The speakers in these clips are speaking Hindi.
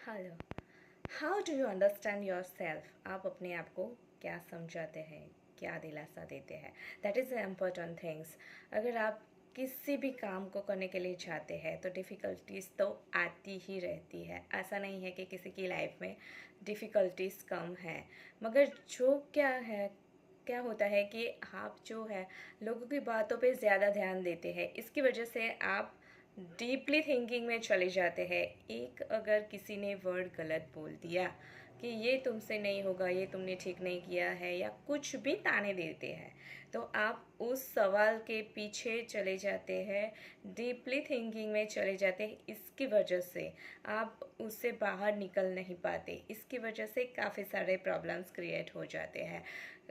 Hello. How do you understand your self? आप अपने आप को क्या समझाते हैं, क्या दिलासा देते हैं? That is the important things. अगर आप किसी भी काम को करने के लिए चाहते हैं तो डिफ़िकल्टीज तो आती ही रहती है। ऐसा नहीं है कि किसी की लाइफ में डिफ़िकल्टीज कम है, मगर जो क्या होता है कि आप जो है लोगों की बातों पे ज़्यादा ध्यान देते हैं। इसकी वजह से आप डीपली थिंकिंग में चले जाते हैं। एक अगर किसी ने वर्ड गलत बोल दिया कि ये तुमसे नहीं होगा, ये तुमने ठीक नहीं किया है, या कुछ भी ताने देते हैं, तो आप उस सवाल के पीछे चले जाते हैं, डीपली थिंकिंग में चले जाते हैं। इसकी वजह से आप उससे बाहर निकल नहीं पाते। इसकी वजह से काफ़ी सारे प्रॉब्लम्स क्रिएट हो जाते हैं।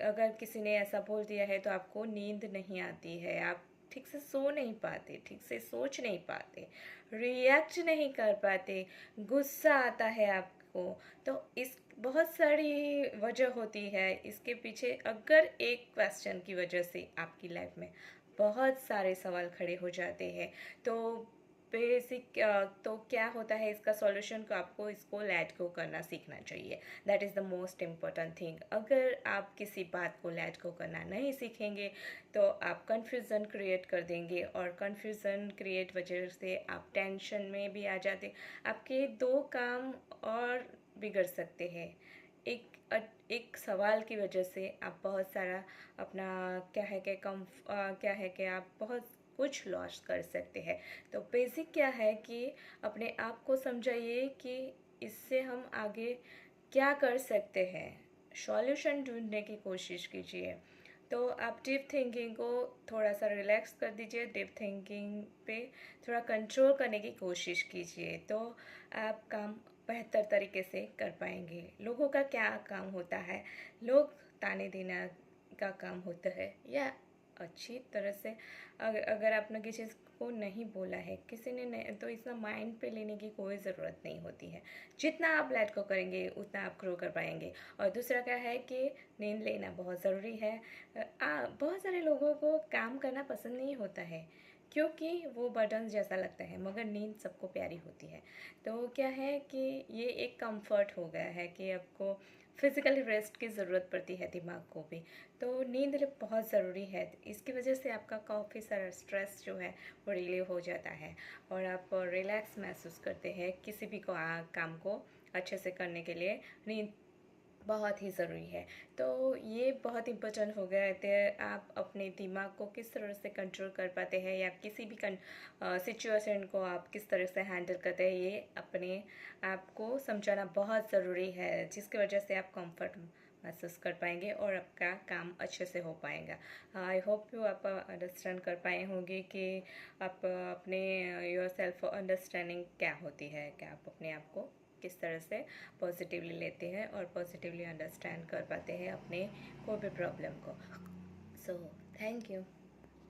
अगर किसी ने ऐसा बोल दिया है तो आपको नींद नहीं आती है, आप ठीक से सो नहीं पाते, ठीक से सोच नहीं पाते, रिएक्ट नहीं कर पाते, गुस्सा आता है आपको। तो इस बहुत सारी वजह होती है इसके पीछे। अगर एक क्वेश्चन की वजह से आपकी लाइफ में बहुत सारे सवाल खड़े हो जाते हैं, तो बेसिक तो क्या होता है, इसका सॉल्यूशन को आपको इसको लेट गो करना सीखना चाहिए। That is the most important thing. अगर आप किसी बात को लेट गो करना नहीं सीखेंगे तो आप कन्फ्यूज़न क्रिएट कर देंगे, और कन्फ्यूज़न क्रिएट वजह से आप टेंशन में भी आ जाते। आपके दो काम और बिगड़ सकते हैं। एक सवाल की वजह से आप बहुत सारा अपना क्या है कि आप बहुत कुछ लॉस कर सकते हैं। तो बेसिक क्या है कि अपने आप को समझाइए कि इससे हम आगे क्या कर सकते हैं, सॉल्यूशन ढूंढने की कोशिश कीजिए। तो आप डीप थिंकिंग को थोड़ा सा रिलैक्स कर दीजिए, डीप थिंकिंग पे थोड़ा कंट्रोल करने की कोशिश कीजिए, तो आप काम बेहतर तरीके से कर पाएंगे। लोगों का क्या काम होता है? लोग ताने देना का काम होता है, या अच्छी तरह से अगर आपने किसी चीज़ को नहीं बोला है, किसी ने नहीं, तो इसका माइंड पे लेने की कोई ज़रूरत नहीं होती है। जितना आप लेट को करेंगे उतना आप ग्रो कर पाएंगे। और दूसरा क्या है कि नींद लेना बहुत ज़रूरी है। बहुत सारे लोगों को काम करना पसंद नहीं होता है क्योंकि वो बर्डन जैसा लगता है, मगर नींद सबको प्यारी होती है। तो क्या है कि ये एक कंफर्ट हो गया है कि आपको फिज़िकली रेस्ट की ज़रूरत पड़ती है दिमाग को भी। तो नींद बहुत ज़रूरी है। इसकी वजह से आपका काफ़ी सारा स्ट्रेस जो है वो रिलीव हो जाता है, और आप रिलैक्स महसूस करते हैं। किसी भी काम को अच्छे से करने के लिए नींद बहुत ही ज़रूरी है। तो ये बहुत इम्पोर्टेंट हो गया है कि आप अपने दिमाग को किस तरह से कंट्रोल कर पाते हैं, या किसी भी सिचुएशन को आप किस तरह से हैंडल करते हैं, ये अपने आप को समझाना बहुत ज़रूरी है, जिसकी वजह से आप कंफर्ट महसूस कर पाएंगे और आपका काम अच्छे से हो पाएगा। आई होप यू आप अंडरस्टैंड कर पाए होंगे कि आप अपने योर सेल्फ अंडरस्टैंडिंग क्या होती है, क्या आप अपने आप को किस तरह से पॉजिटिवली लेते हैं और पॉजिटिवली अंडरस्टैंड कर पाते हैं अपने कोई भी प्रॉब्लम को। So thank you.